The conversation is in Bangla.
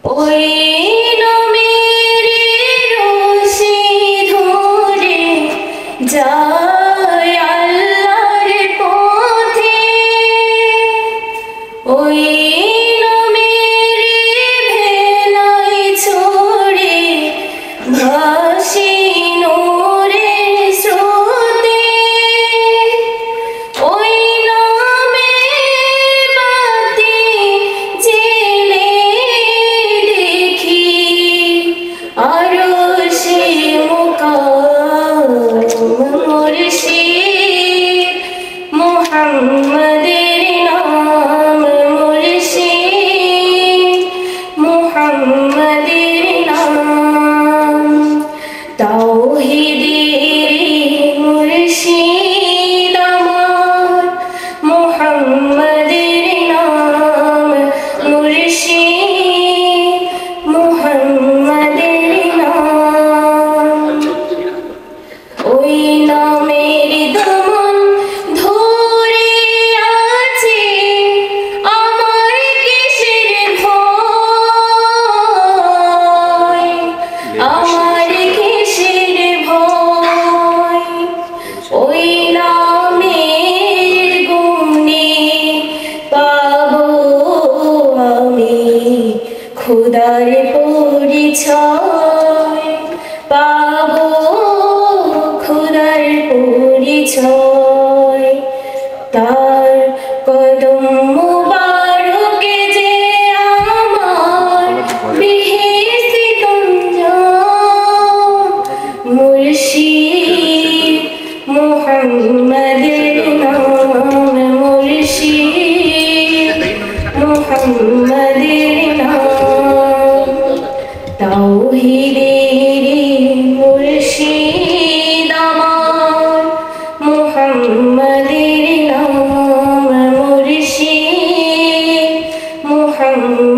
ওই নামের রশি ধরে যায় আল্লাহর পথে, ওই নামের ভেলায় ছড়ে ভাসে নূরের স্রোতে, ওই নামের বাতি জেলে দেখি আরশে মুকাম মুর্শিদ মুহাম্মাদের নাম, মুর্শিদ মুহাম্মাদের নাম। তাওহীদের মুর্শিদ আমার মুহাম্মাদের নাম, মুর্শিদ মুহাম্মাদের নাম। ওই নামের দামান ধরে আছে আমার কিসের ভয়, আমার কিসের ভয়। ওই নামের গুণে পাবো আমি খোদার পরিচয়, পাবো খোদার পরিচয়। তার কদম মুবারকে যে আমার বেহেশতে গঞ্জাম, মুর্শিদ মুহাম্মাদের নাম, মুর্শিদ মুহাম্মাদের নাম। তাওহীদের মুর্শিদ আমার মুহাম্মাদের নাম, মুর্শিদ মুহাম্মাদের